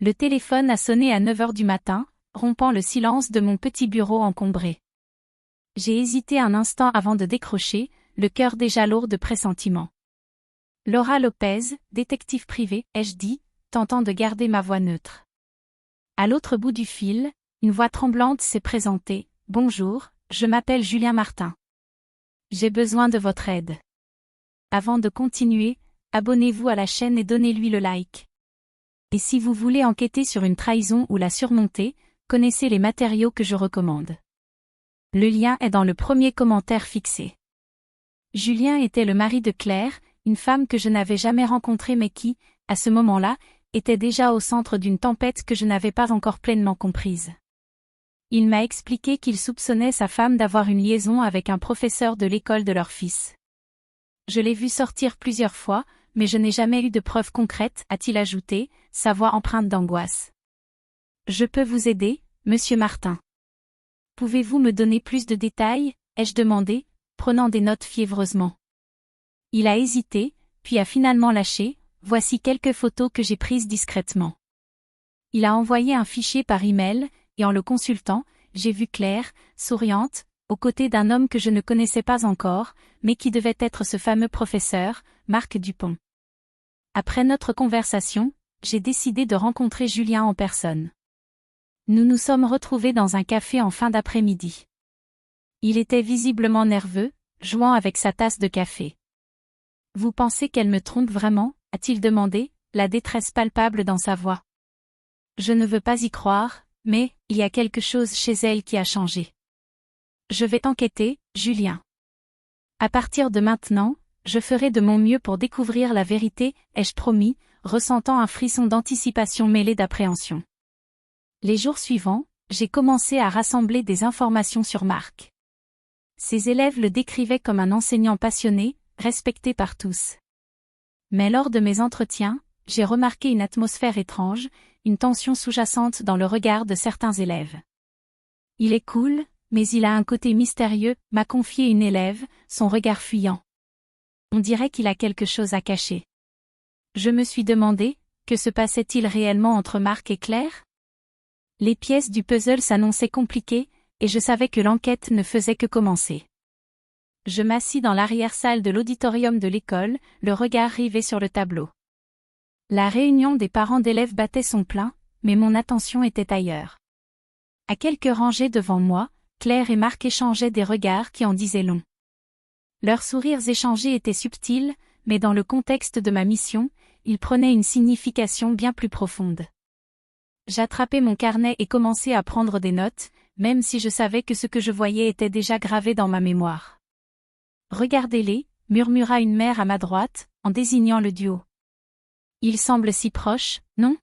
Le téléphone a sonné à 9 heures du matin, rompant le silence de mon petit bureau encombré. J'ai hésité un instant avant de décrocher, le cœur déjà lourd de pressentiments. Laura Lopez, détective privé, ai-je dit, tentant de garder ma voix neutre. À l'autre bout du fil, une voix tremblante s'est présentée. « Bonjour, je m'appelle Julien Martin. J'ai besoin de votre aide. » Avant de continuer, abonnez-vous à la chaîne et donnez-lui le like. Et si vous voulez enquêter sur une trahison ou la surmonter, connaissez les matériaux que je recommande. Le lien est dans le premier commentaire fixé. Julien était le mari de Claire, une femme que je n'avais jamais rencontrée mais qui, à ce moment-là, était déjà au centre d'une tempête que je n'avais pas encore pleinement comprise. Il m'a expliqué qu'il soupçonnait sa femme d'avoir une liaison avec un professeur de l'école de leur fils. Je l'ai vu sortir plusieurs fois, mais je n'ai jamais eu de preuves concrètes, a-t-il ajouté, sa voix empreinte d'angoisse. Je peux vous aider, monsieur Martin. Pouvez-vous me donner plus de détails, ai-je demandé, prenant des notes fiévreusement. Il a hésité, puis a finalement lâché, voici quelques photos que j'ai prises discrètement. Il a envoyé un fichier par email, et en le consultant, j'ai vu Claire, souriante, aux côtés d'un homme que je ne connaissais pas encore, mais qui devait être ce fameux professeur, Marc Dupont. Après notre conversation, j'ai décidé de rencontrer Julien en personne. Nous nous sommes retrouvés dans un café en fin d'après-midi. Il était visiblement nerveux, jouant avec sa tasse de café. « Vous pensez qu'elle me trompe vraiment ?» a-t-il demandé, la détresse palpable dans sa voix. Je ne veux pas y croire, mais il y a quelque chose chez elle qui a changé. Je vais t'enquêter, Julien. À partir de maintenant, je ferai de mon mieux pour découvrir la vérité, ai-je promis, ressentant un frisson d'anticipation mêlé d'appréhension. Les jours suivants, j'ai commencé à rassembler des informations sur Marc. Ses élèves le décrivaient comme un enseignant passionné, respecté par tous. Mais lors de mes entretiens, j'ai remarqué une atmosphère étrange, une tension sous-jacente dans le regard de certains élèves. Il est cool, mais il a un côté mystérieux, m'a confié une élève, son regard fuyant. On dirait qu'il a quelque chose à cacher. Je me suis demandé, que se passait-il réellement entre Marc et Claire ? Les pièces du puzzle s'annonçaient compliquées, et je savais que l'enquête ne faisait que commencer. Je m'assis dans l'arrière-salle de l'auditorium de l'école, le regard rivé sur le tableau. La réunion des parents d'élèves battait son plein, mais mon attention était ailleurs. À quelques rangées devant moi, Claire et Marc échangeaient des regards qui en disaient long. Leurs sourires échangés étaient subtils, mais dans le contexte de ma mission, ils prenaient une signification bien plus profonde. J'attrapai mon carnet et commençai à prendre des notes, même si je savais que ce que je voyais était déjà gravé dans ma mémoire. « Regardez-les » murmura une mère à ma droite, en désignant le duo. « Ils semblent si proches, non ?»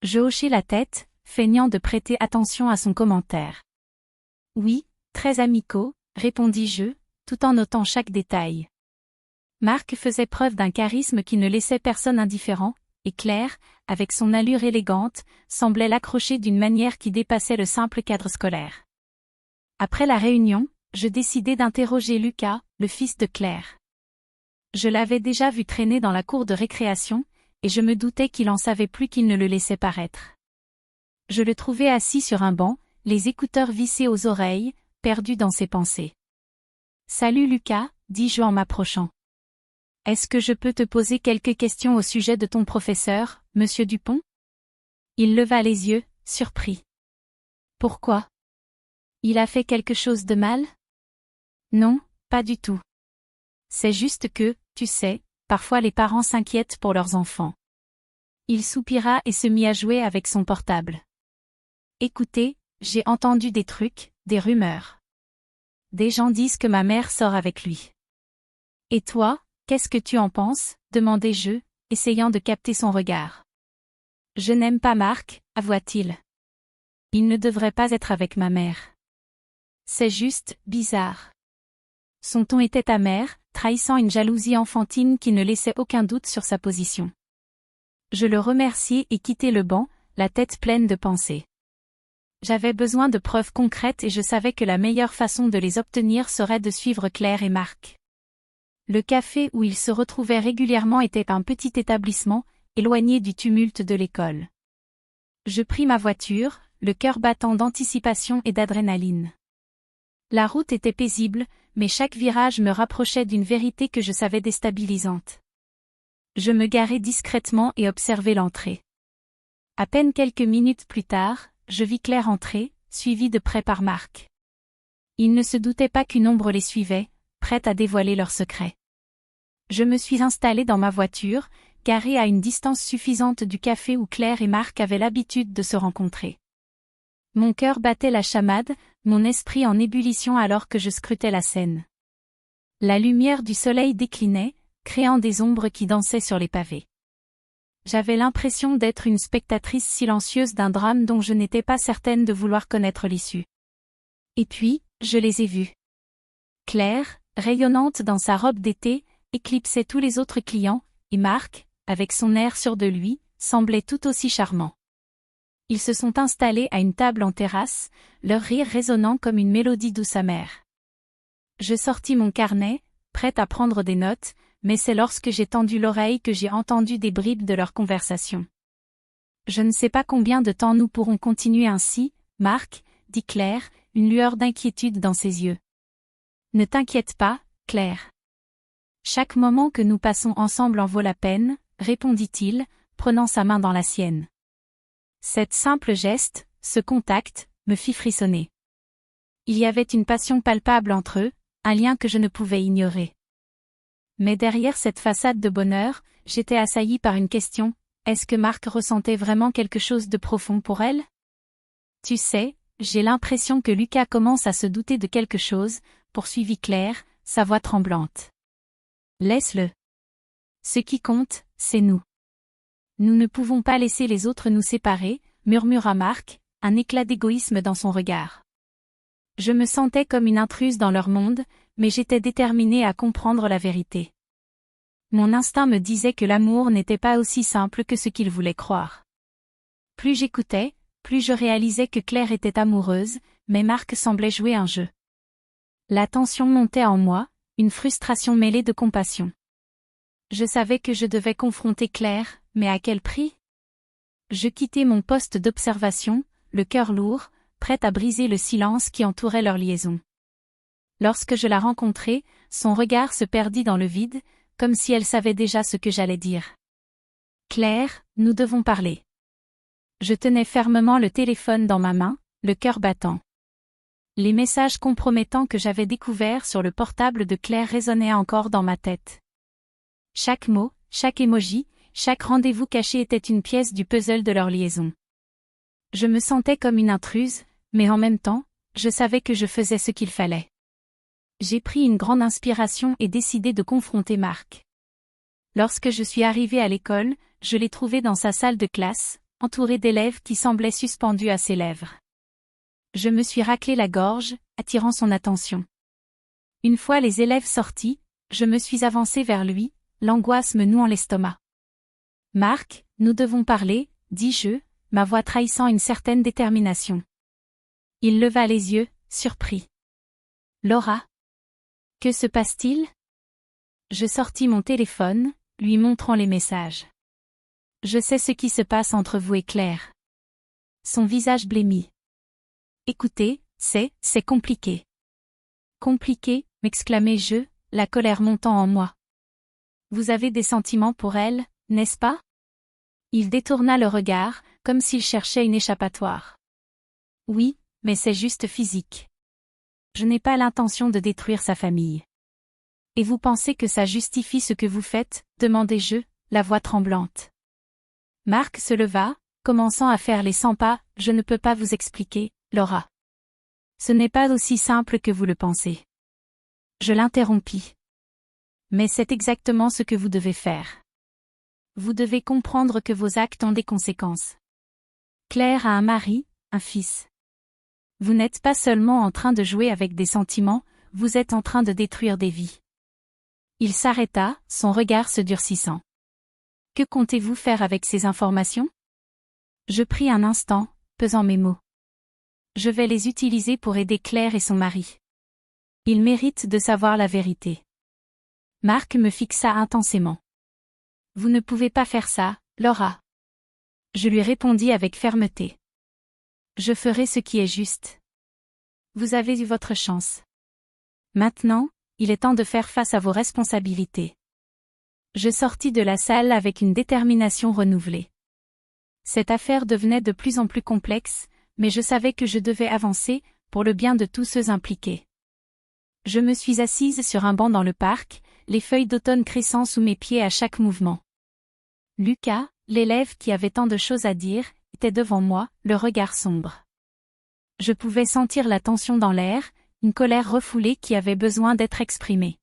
Je hochai la tête, feignant de prêter attention à son commentaire. « Oui, très amicaux » répondis-je, tout en notant chaque détail. Marc faisait preuve d'un charisme qui ne laissait personne indifférent, et Claire, avec son allure élégante, semblait l'accrocher d'une manière qui dépassait le simple cadre scolaire. Après la réunion, je décidai d'interroger Lucas, le fils de Claire. Je l'avais déjà vu traîner dans la cour de récréation, et je me doutais qu'il en savait plus qu'il ne le laissait paraître. Je le trouvai assis sur un banc, les écouteurs vissés aux oreilles, perdu dans ses pensées. « Salut Lucas » dis-je en m'approchant. « Est-ce que je peux te poser quelques questions au sujet de ton professeur, monsieur Dupont ?» Il leva les yeux, surpris. « Pourquoi ? Il a fait quelque chose de mal ? » Non, pas du tout. C'est juste que, tu sais, parfois les parents s'inquiètent pour leurs enfants. Il soupira et se mit à jouer avec son portable. Écoutez, j'ai entendu des trucs, des rumeurs. Des gens disent que ma mère sort avec lui. Et toi, qu'est-ce que tu en penses ? Demandai-je, essayant de capter son regard. Je n'aime pas Marc, avoua-t-il. Il ne devrait pas être avec ma mère. C'est juste, bizarre. Son ton était amer, trahissant une jalousie enfantine qui ne laissait aucun doute sur sa position. Je le remerciai et quittai le banc, la tête pleine de pensées. J'avais besoin de preuves concrètes et je savais que la meilleure façon de les obtenir serait de suivre Claire et Marc. Le café où ils se retrouvaient régulièrement était un petit établissement, éloigné du tumulte de l'école. Je pris ma voiture, le cœur battant d'anticipation et d'adrénaline. La route était paisible, mais chaque virage me rapprochait d'une vérité que je savais déstabilisante. Je me garai discrètement et observai l'entrée. À peine quelques minutes plus tard, je vis Claire entrer, suivie de près par Marc. Il ne se doutait pas qu'une ombre les suivait, prête à dévoiler leur secret. Je me suis installée dans ma voiture, garée à une distance suffisante du café où Claire et Marc avaient l'habitude de se rencontrer. Mon cœur battait la chamade, mon esprit en ébullition alors que je scrutais la scène. La lumière du soleil déclinait, créant des ombres qui dansaient sur les pavés. J'avais l'impression d'être une spectatrice silencieuse d'un drame dont je n'étais pas certaine de vouloir connaître l'issue. Et puis, je les ai vus. Claire, rayonnante dans sa robe d'été, éclipsait tous les autres clients, et Marc, avec son air sûr de lui, semblait tout aussi charmant. Ils se sont installés à une table en terrasse, leur rire résonnant comme une mélodie douce amère. Je sortis mon carnet, prête à prendre des notes, mais c'est lorsque j'ai tendu l'oreille que j'ai entendu des bribes de leur conversation. Je ne sais pas combien de temps nous pourrons continuer ainsi, Marc, dit Claire, une lueur d'inquiétude dans ses yeux. Ne t'inquiète pas, Claire. Chaque moment que nous passons ensemble en vaut la peine, répondit-il, prenant sa main dans la sienne. Cet simple geste, ce contact, me fit frissonner. Il y avait une passion palpable entre eux, un lien que je ne pouvais ignorer. Mais derrière cette façade de bonheur, j'étais assaillie par une question, est-ce que Marc ressentait vraiment quelque chose de profond pour elle? Tu sais, j'ai l'impression que Lucas commence à se douter de quelque chose, poursuivit Claire, sa voix tremblante. Laisse-le. Ce qui compte, c'est nous. Nous ne pouvons pas laisser les autres nous séparer, murmura Marc, un éclat d'égoïsme dans son regard. Je me sentais comme une intruse dans leur monde, mais j'étais déterminée à comprendre la vérité. Mon instinct me disait que l'amour n'était pas aussi simple que ce qu'il voulait croire. Plus j'écoutais, plus je réalisais que Claire était amoureuse, mais Marc semblait jouer un jeu. La tension montait en moi, une frustration mêlée de compassion. Je savais que je devais confronter Claire, mais à quel prix? Je quittai mon poste d'observation, le cœur lourd, prête à briser le silence qui entourait leur liaison. Lorsque je la rencontrai, son regard se perdit dans le vide, comme si elle savait déjà ce que j'allais dire. Claire, nous devons parler. Je tenais fermement le téléphone dans ma main, le cœur battant. Les messages compromettants que j'avais découverts sur le portable de Claire résonnaient encore dans ma tête. Chaque mot, chaque emoji, chaque rendez-vous caché était une pièce du puzzle de leur liaison. Je me sentais comme une intruse, mais en même temps, je savais que je faisais ce qu'il fallait. J'ai pris une grande inspiration et décidé de confronter Marc. Lorsque je suis arrivée à l'école, je l'ai trouvé dans sa salle de classe, entouré d'élèves qui semblaient suspendus à ses lèvres. Je me suis raclé la gorge, attirant son attention. Une fois les élèves sortis, je me suis avancée vers lui, l'angoisse me nouant l'estomac. « Marc, nous devons parler, » dis-je, ma voix trahissant une certaine détermination. Il leva les yeux, surpris. « Laura? Que se passe-t-il » Je sortis mon téléphone, lui montrant les messages. « Je sais ce qui se passe entre vous et Claire. » Son visage blêmit. « Écoutez, c'est compliqué. »« Compliqué » m'exclamai-je, la colère montant en moi. « Vous avez des sentiments pour elle, n'est-ce pas ?» Il détourna le regard, comme s'il cherchait une échappatoire. « Oui, mais c'est juste physique. Je n'ai pas l'intention de détruire sa famille. »« Et vous pensez que ça justifie ce que vous faites ?» demandai-je, la voix tremblante. Marc se leva, commençant à faire les 100 pas, « Je ne peux pas vous expliquer, Laura. Ce n'est pas aussi simple que vous le pensez. » Je l'interrompis. « Mais c'est exactement ce que vous devez faire. Vous devez comprendre que vos actes ont des conséquences. Claire a un mari, un fils. Vous n'êtes pas seulement en train de jouer avec des sentiments, vous êtes en train de détruire des vies. » Il s'arrêta, son regard se durcissant. « Que comptez-vous faire avec ces informations ?» Je pris un instant, pesant mes mots. « Je vais les utiliser pour aider Claire et son mari. Ils méritent de savoir la vérité. » Marc me fixa intensément. « Vous ne pouvez pas faire ça, Laura. Je lui répondis avec fermeté. Je ferai ce qui est juste. Vous avez eu votre chance. Maintenant, il est temps de faire face à vos responsabilités. Je sortis de la salle avec une détermination renouvelée. Cette affaire devenait de plus en plus complexe, mais je savais que je devais avancer, pour le bien de tous ceux impliqués. Je me suis assise sur un banc dans le parc, les feuilles d'automne crissant sous mes pieds à chaque mouvement. Lucas, l'élève qui avait tant de choses à dire, était devant moi, le regard sombre. Je pouvais sentir la tension dans l'air, une colère refoulée qui avait besoin d'être exprimée.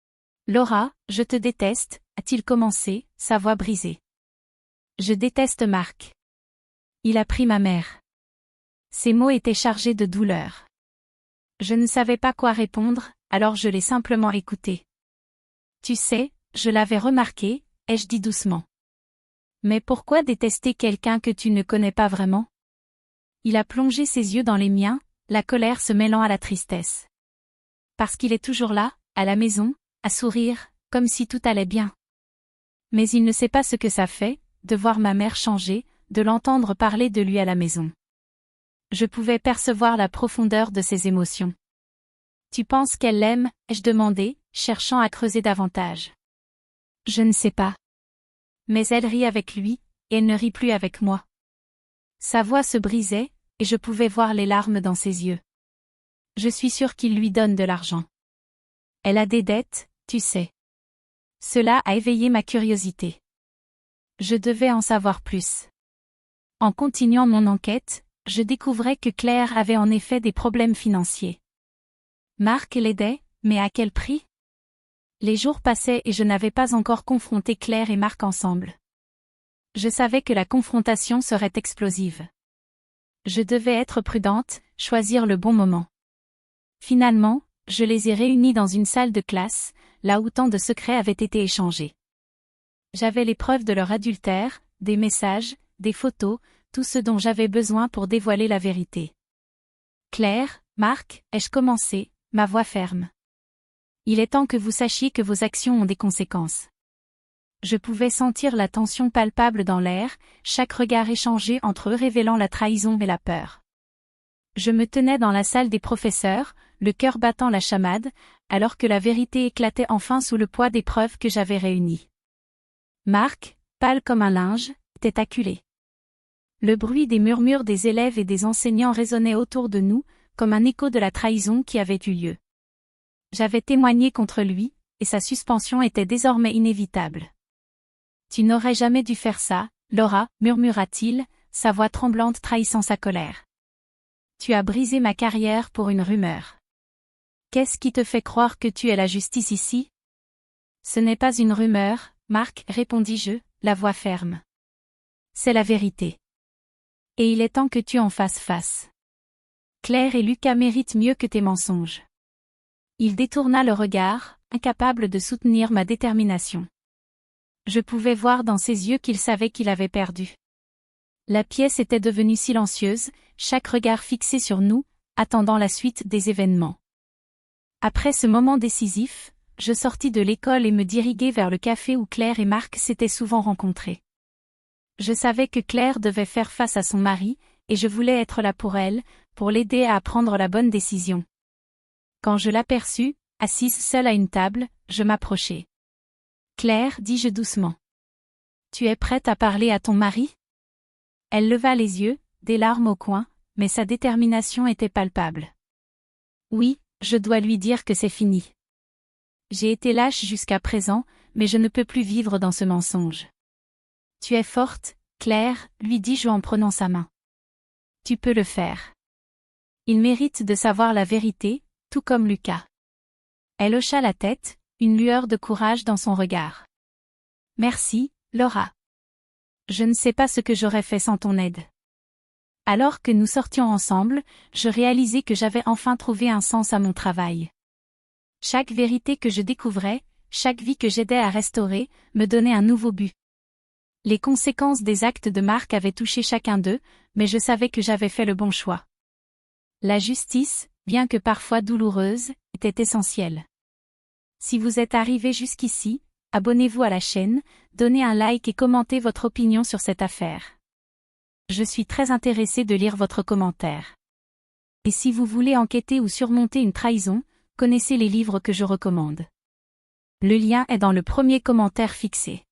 « Laura, je te déteste », a-t-il commencé, sa voix brisée. « Je déteste Marc. Il a pris ma mère. » Ces mots étaient chargés de douleur. Je ne savais pas quoi répondre, alors je l'ai simplement écouté. « Tu sais, je l'avais remarqué », ai-je dit doucement. « Mais pourquoi détester quelqu'un que tu ne connais pas vraiment ?» Il a plongé ses yeux dans les miens, la colère se mêlant à la tristesse. « Parce qu'il est toujours là, à la maison, à sourire, comme si tout allait bien. Mais il ne sait pas ce que ça fait, de voir ma mère changer, de l'entendre parler de lui à la maison. » Je pouvais percevoir la profondeur de ses émotions. « Tu penses qu'elle l'aime ?» ai-je demandé, cherchant à creuser davantage. « Je ne sais pas. Mais elle rit avec lui, et elle ne rit plus avec moi. » Sa voix se brisait, et je pouvais voir les larmes dans ses yeux. « Je suis sûre qu'il lui donne de l'argent. Elle a des dettes, tu sais. » Cela a éveillé ma curiosité. Je devais en savoir plus. En continuant mon enquête, je découvrais que Claire avait en effet des problèmes financiers. Marc l'aidait, mais à quel prix? Les jours passaient et je n'avais pas encore confronté Claire et Marc ensemble. Je savais que la confrontation serait explosive. Je devais être prudente, choisir le bon moment. Finalement, je les ai réunis dans une salle de classe, là où tant de secrets avaient été échangés. J'avais les preuves de leur adultère, des messages, des photos, tout ce dont j'avais besoin pour dévoiler la vérité. « Claire, Marc, ai-je commencé, ma voix ferme. Il est temps que vous sachiez que vos actions ont des conséquences. » Je pouvais sentir la tension palpable dans l'air, chaque regard échangé entre eux révélant la trahison et la peur. Je me tenais dans la salle des professeurs, le cœur battant la chamade, alors que la vérité éclatait enfin sous le poids des preuves que j'avais réunies. Marc, pâle comme un linge, était acculé. Le bruit des murmures des élèves et des enseignants résonnait autour de nous, comme un écho de la trahison qui avait eu lieu. J'avais témoigné contre lui, et sa suspension était désormais inévitable. « Tu n'aurais jamais dû faire ça, Laura, » murmura-t-il, sa voix tremblante trahissant sa colère. « Tu as brisé ma carrière pour une rumeur. Qu'est-ce qui te fait croire que tu es la justice ici? » « Ce n'est pas une rumeur, Marc, » répondis-je, la voix ferme. « C'est la vérité. Et il est temps que tu en fasses face. Claire et Lucas méritent mieux que tes mensonges. » Il détourna le regard, incapable de soutenir ma détermination. Je pouvais voir dans ses yeux qu'il savait qu'il avait perdu. La pièce était devenue silencieuse, chaque regard fixé sur nous, attendant la suite des événements. Après ce moment décisif, je sortis de l'école et me diriguai vers le café où Claire et Marc s'étaient souvent rencontrés. Je savais que Claire devait faire face à son mari, et je voulais être là pour elle, pour l'aider à prendre la bonne décision. Quand je l'aperçus, assise seule à une table, je m'approchai. « Claire, » dis-je doucement. « Tu es prête à parler à ton mari ?» Elle leva les yeux, des larmes au coin, mais sa détermination était palpable. « Oui, je dois lui dire que c'est fini. J'ai été lâche jusqu'à présent, mais je ne peux plus vivre dans ce mensonge. »« Tu es forte, Claire, » lui dis-je en prenant sa main. « Tu peux le faire. Il mérite de savoir la vérité, tout comme Lucas. » Elle hocha la tête, une lueur de courage dans son regard. « Merci, Laura. Je ne sais pas ce que j'aurais fait sans ton aide. » Alors que nous sortions ensemble, je réalisai que j'avais enfin trouvé un sens à mon travail. Chaque vérité que je découvrais, chaque vie que j'aidais à restaurer, me donnait un nouveau but. Les conséquences des actes de Marc avaient touché chacun d'eux, mais je savais que j'avais fait le bon choix. La justice, bien que parfois douloureuse, était essentielle. Si vous êtes arrivé jusqu'ici, abonnez-vous à la chaîne, donnez un like et commentez votre opinion sur cette affaire. Je suis très intéressé de lire votre commentaire. Et si vous voulez enquêter ou surmonter une trahison, connaissez les livres que je recommande. Le lien est dans le premier commentaire fixé.